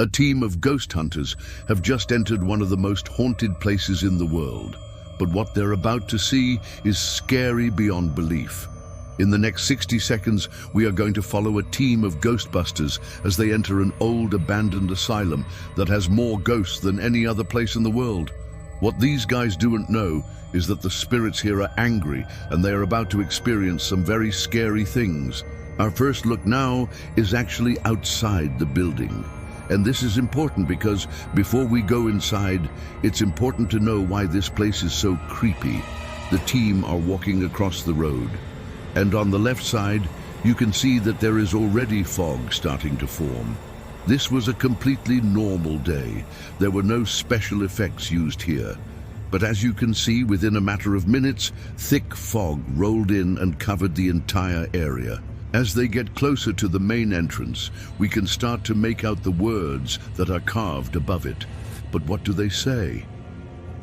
A team of ghost hunters have just entered one of the most haunted places in the world. But what they're about to see is scary beyond belief. In the next 60 seconds, we are going to follow a team of Ghostbusters as they enter an old abandoned asylum that has more ghosts than any other place in the world. What these guys don't know is that the spirits here are angry and they are about to experience some very scary things. Our first look now is actually outside the building. And this is important because before we go inside, it's important to know why this place is so creepy. The team are walking across the road. And on the left side, you can see that there is already fog starting to form. This was a completely normal day. There were no special effects used here. But as you can see, within a matter of minutes, thick fog rolled in and covered the entire area. As they get closer to the main entrance, we can start to make out the words that are carved above it. But what do they say?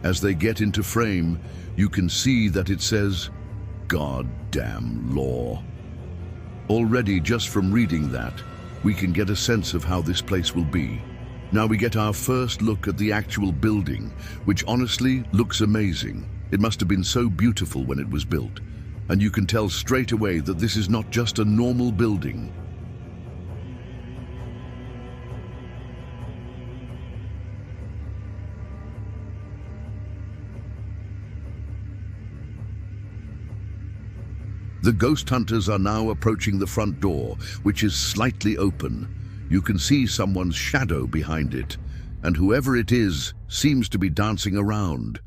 As they get into frame, you can see that it says, "Goddamn law." Already, just from reading that, we can get a sense of how this place will be. Now we get our first look at the actual building, which honestly looks amazing. It must have been so beautiful when it was built. And you can tell straight away that this is not just a normal building. The ghost hunters are now approaching the front door, which is slightly open. You can see someone's shadow behind it, and whoever it is seems to be dancing around.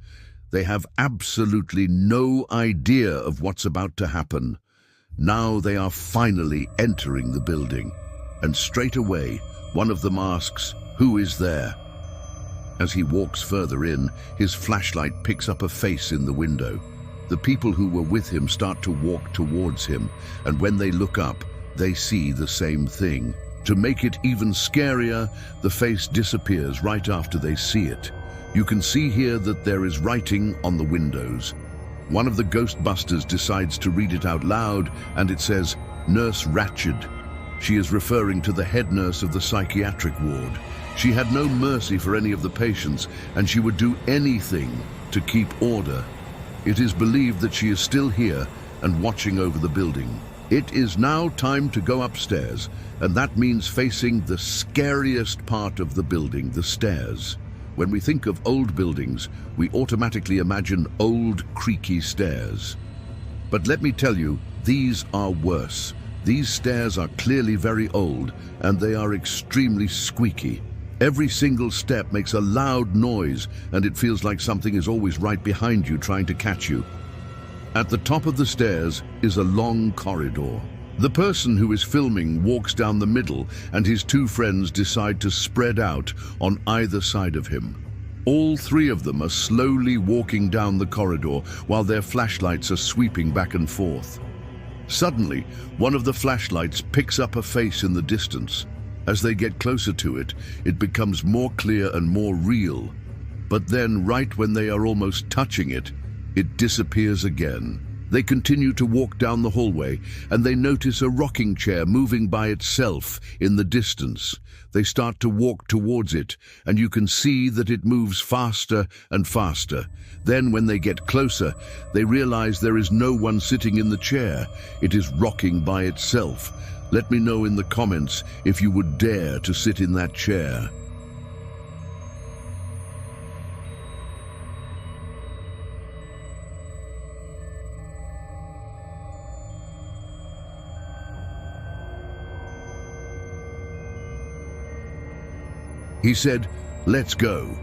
They have absolutely no idea of what's about to happen. Now they are finally entering the building, and straight away, one of them asks, "Who is there?" As he walks further in, his flashlight picks up a face in the window. The people who were with him start to walk towards him, and when they look up, they see the same thing. To make it even scarier, the face disappears right after they see it. You can see here that there is writing on the windows. One of the Ghostbusters decides to read it out loud, and it says, "Nurse Ratched." She is referring to the head nurse of the psychiatric ward. She had no mercy for any of the patients, and she would do anything to keep order. It is believed that she is still here and watching over the building. It is now time to go upstairs, and that means facing the scariest part of the building, the stairs. When we think of old buildings, we automatically imagine old, creaky stairs. But let me tell you, these are worse. These stairs are clearly very old, and they are extremely squeaky. Every single step makes a loud noise, and it feels like something is always right behind you trying to catch you. At the top of the stairs is a long corridor. The person who is filming walks down the middle, and his two friends decide to spread out on either side of him. All three of them are slowly walking down the corridor while their flashlights are sweeping back and forth. Suddenly, one of the flashlights picks up a face in the distance. As they get closer to it, it becomes more clear and more real. But then, right when they are almost touching it, it disappears again. They continue to walk down the hallway, and they notice a rocking chair moving by itself in the distance. They start to walk towards it, and you can see that it moves faster and faster. Then, when they get closer, they realize there is no one sitting in the chair. It is rocking by itself. Let me know in the comments if you would dare to sit in that chair. He said, "Let's go."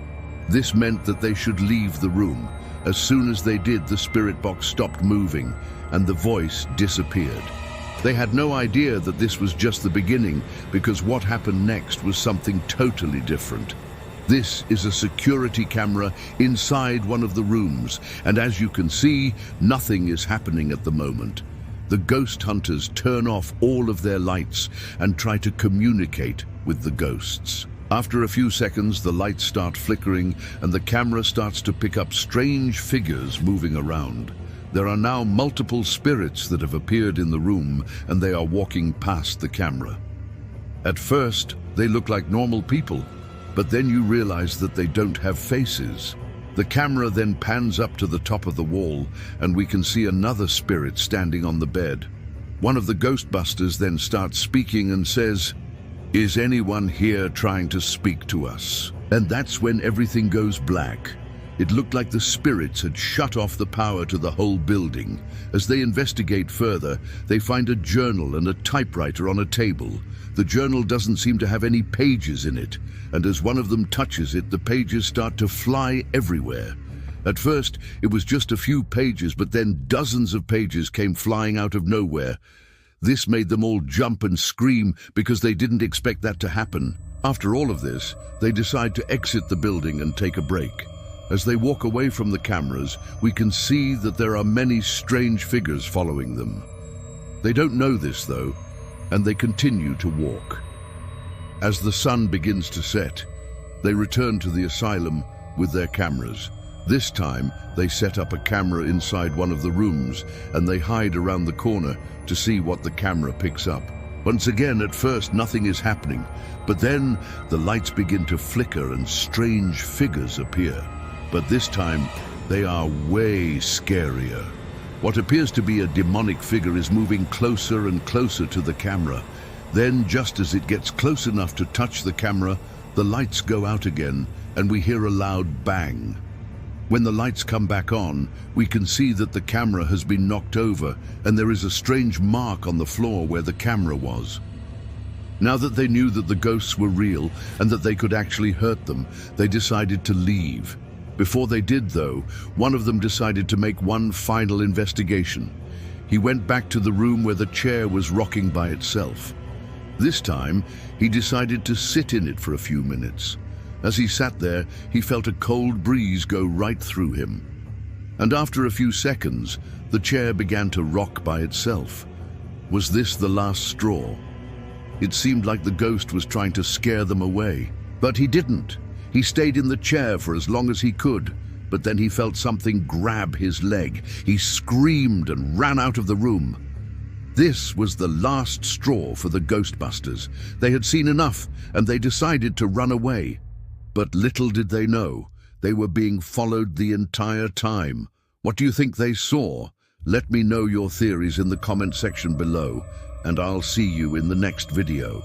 This meant that they should leave the room. As soon as they did, the spirit box stopped moving and the voice disappeared. They had no idea that this was just the beginning, because what happened next was something totally different. This is a security camera inside one of the rooms, and as you can see, nothing is happening at the moment. The ghost hunters turn off all of their lights and try to communicate with the ghosts. After a few seconds, the lights start flickering and the camera starts to pick up strange figures moving around. There are now multiple spirits that have appeared in the room, and they are walking past the camera. At first, they look like normal people, but then you realize that they don't have faces. The camera then pans up to the top of the wall, and we can see another spirit standing on the bed. One of the Ghostbusters then starts speaking and says, "Is anyone here trying to speak to us?" And that's when everything goes black. It looked like the spirits had shut off the power to the whole building. As they investigate further, they find a journal and a typewriter on a table. The journal doesn't seem to have any pages in it, and as one of them touches it, the pages start to fly everywhere. At first, it was just a few pages, but then dozens of pages came flying out of nowhere. This made them all jump and scream because they didn't expect that to happen. After all of this, they decide to exit the building and take a break. As they walk away from the cameras, we can see that there are many strange figures following them. They don't know this, though, and they continue to walk. As the sun begins to set, they return to the asylum with their cameras. This time, they set up a camera inside one of the rooms, and they hide around the corner to see what the camera picks up. Once again, at first, nothing is happening, but then the lights begin to flicker and strange figures appear. But this time, they are way scarier. What appears to be a demonic figure is moving closer and closer to the camera. Then, just as it gets close enough to touch the camera, the lights go out again, and we hear a loud bang. When the lights come back on, we can see that the camera has been knocked over, and there is a strange mark on the floor where the camera was. Now that they knew that the ghosts were real and that they could actually hurt them, they decided to leave. Before they did, though, one of them decided to make one final investigation. He went back to the room where the chair was rocking by itself. This time, he decided to sit in it for a few minutes. As he sat there, he felt a cold breeze go right through him. And after a few seconds, the chair began to rock by itself. Was this the last straw? It seemed like the ghost was trying to scare them away, but he didn't. He stayed in the chair for as long as he could, but then he felt something grab his leg. He screamed and ran out of the room. This was the last straw for the Ghostbusters. They had seen enough, and they decided to run away. But little did they know, they were being followed the entire time. What do you think they saw? Let me know your theories in the comment section below, and I'll see you in the next video.